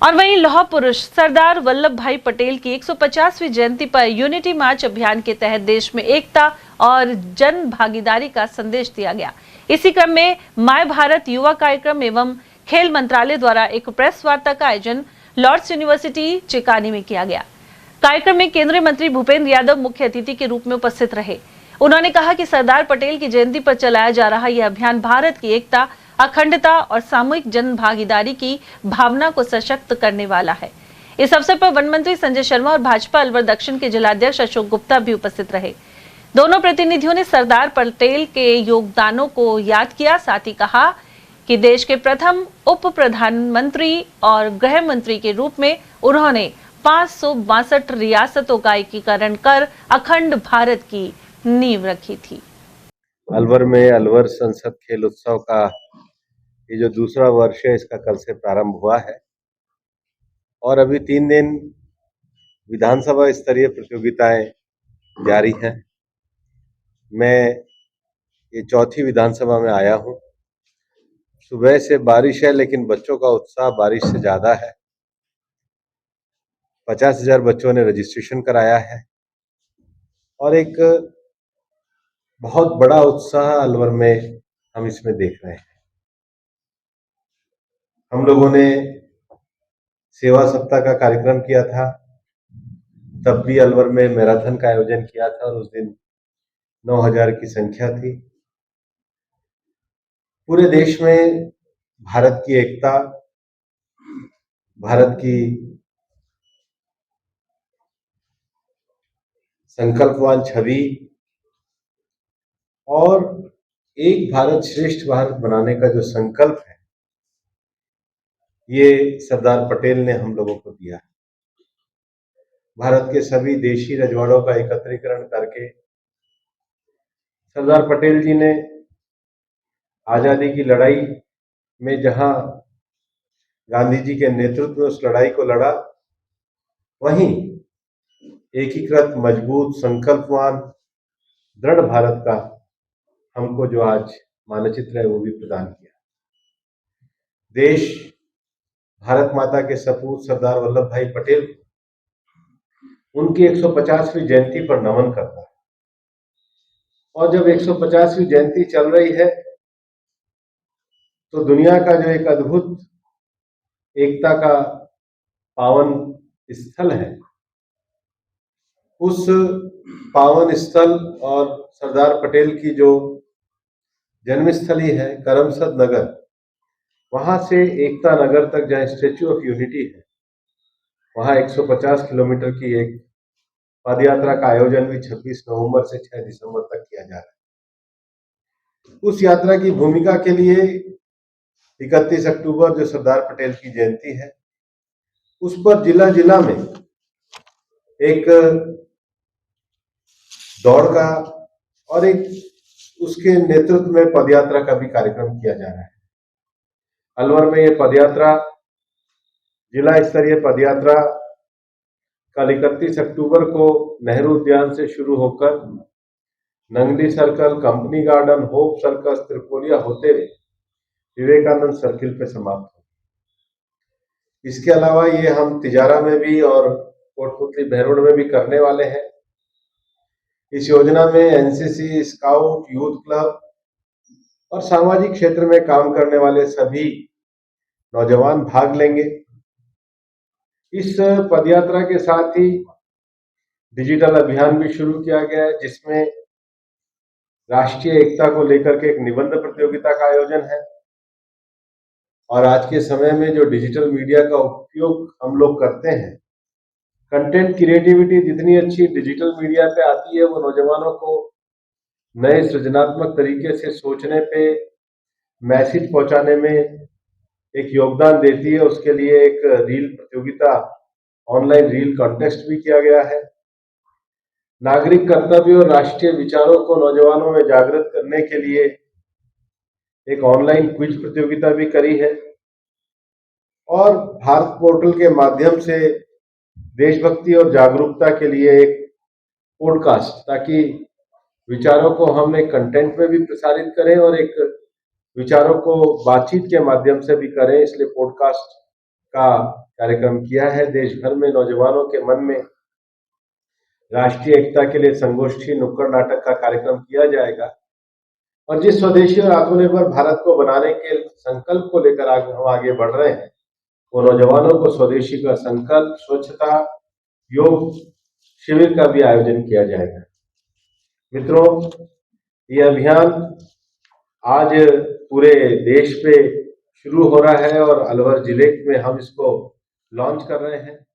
और वहीं लौह पुरुष सरदार वल्लभ भाई पटेल की 150वीं जयंती पर यूनिटी मार्च अभियान के तहत देश में एकता और जन भागीदारी का संदेश दिया गया। इसी क्रम में माय भारत युवा कार्यक्रम एवं खेल मंत्रालय द्वारा एक प्रेस वार्ता का आयोजन लॉर्ड्स यूनिवर्सिटी चिकानी में किया गया। कार्यक्रम में केंद्रीय मंत्री भूपेंद्र यादव मुख्य अतिथि के रूप में उपस्थित रहे। उन्होंने कहा कि सरदार पटेल की जयंती पर चलाया जा रहा यह अभियान भारत की एकता, अखंडता और सामूहिक जन भागीदारी की भावना को सशक्त करने वाला है। इस अवसर पर वन मंत्री संजय शर्मा और भाजपा अलवर दक्षिण के जिलाध्यक्ष अशोक गुप्ता भी उपस्थित रहे। दोनों प्रतिनिधियों ने सरदार पटेल के योगदानों को याद किया, साथ ही कहा कि देश के प्रथम उप प्रधानमंत्री और गृह मंत्री के रूप में उन्होंने 562 रियासतों का एकीकरण कर अखंड भारत की नींव रखी थी। अलवर में अलवर संसद खेल उत्सव का ये जो दूसरा वर्ष है, इसका कल से प्रारंभ हुआ है और अभी 3 दिन विधानसभा स्तरीय प्रतियोगिताएं जारी हैं। मैं ये चौथी विधानसभा में आया हूं। सुबह से बारिश है, लेकिन बच्चों का उत्साह बारिश से ज्यादा है। 50,000 बच्चों ने रजिस्ट्रेशन कराया है और एक बहुत बड़ा उत्साह अलवर में हम इसमें देख रहे हैं। हम लोगों ने सेवा सप्ताह का कार्यक्रम किया था, तब भी अलवर में मैराथन का आयोजन किया था और उस दिन 9,000 की संख्या थी। पूरे देश में भारत की एकता, भारत की संकल्पवान छवि और एक भारत श्रेष्ठ भारत बनाने का जो संकल्प है, ये सरदार पटेल ने हम लोगों को दिया। भारत के सभी देशी रजवाड़ों का एकत्रीकरण करके सरदार पटेल जी ने आजादी की लड़ाई में जहां गांधी जी के नेतृत्व में उस लड़ाई को लड़ा, वहीं एकीकृत, मजबूत, संकल्पवान, दृढ़ भारत का हमको जो आज मानचित्र है वो भी प्रदान किया। देश भारत माता के सपूत सरदार वल्लभ भाई पटेल उनकी 150वीं जयंती पर नमन करता है और जब 150वीं जयंती चल रही है तो दुनिया का जो एक अद्भुत एकता का पावन स्थल है, उस पावन स्थल और सरदार पटेल की जो जन्मस्थली है करमसद नगर, वहां से एकता नगर तक जहां स्टैच्यू ऑफ यूनिटी है, वहां 150 किलोमीटर की एक पदयात्रा का आयोजन भी 26 नवंबर से 6 दिसंबर तक किया जा रहा है। उस यात्रा की भूमिका के लिए 31 अक्टूबर जो सरदार पटेल की जयंती है, उस पर जिला जिला में एक दौड़ का और एक उसके नेतृत्व में पदयात्रा का भी कार्यक्रम किया जा रहा है। अलवर में ये पदयात्रा, जिला स्तरीय पदयात्रा कल 31 अक्टूबर को नेहरू उद्यान से शुरू होकर Nangli circle, company garden, hope circus, Tripolia होते हुए विवेकानंद सर्किल पे समाप्त हो। इसके अलावा ये हम तिजारा में भी और कोटपुतली बहरोड में भी करने वाले हैं। इस योजना में एनसीसी, स्काउट, यूथ क्लब और सामाजिक क्षेत्र में काम करने वाले सभी नौजवान भाग लेंगे। इस पदयात्रा के साथ ही डिजिटल अभियान भी शुरू किया गया है, जिसमें राष्ट्रीय एकता को लेकर के एक निबंध प्रतियोगिता का आयोजन है और आज के समय में जो डिजिटल मीडिया का उपयोग हम लोग करते हैं, कंटेंट क्रिएटिविटी जितनी अच्छी डिजिटल मीडिया पे आती है, वो नौजवानों को नए सृजनात्मक तरीके से सोचने पे, मैसेज पहुंचाने में एक योगदान देती है। उसके लिए एक रील प्रतियोगिता, ऑनलाइन रील कॉन्टेस्ट भी किया गया है। नागरिक कर्तव्य और राष्ट्रीय विचारों को नौजवानों में जागृत करने के लिए एक ऑनलाइन क्विज प्रतियोगिता भी करी है और भारत पोर्टल के माध्यम से देशभक्ति और जागरूकता के लिए एक पॉडकास्ट, ताकि विचारों को हम एक कंटेंट में भी प्रसारित करें और एक विचारों को बातचीत के माध्यम से भी करें, इसलिए पॉडकास्ट का कार्यक्रम किया है। देश भर में नौजवानों के मन में राष्ट्रीय एकता के लिए संगोष्ठी नुक्कड़ नाटक का कार्यक्रम किया जाएगा और जिस स्वदेशी और आत्मनिर्भर भारत को बनाने के संकल्प को लेकर हम आगे बढ़ रहे हैं, वो नौजवानों को स्वदेशी का संकल्प, स्वच्छता, योग शिविर का भी आयोजन किया जाएगा। मित्रों, ये अभियान आज पूरे देश पे शुरू हो रहा है और अलवर जिले में हम इसको लॉन्च कर रहे हैं।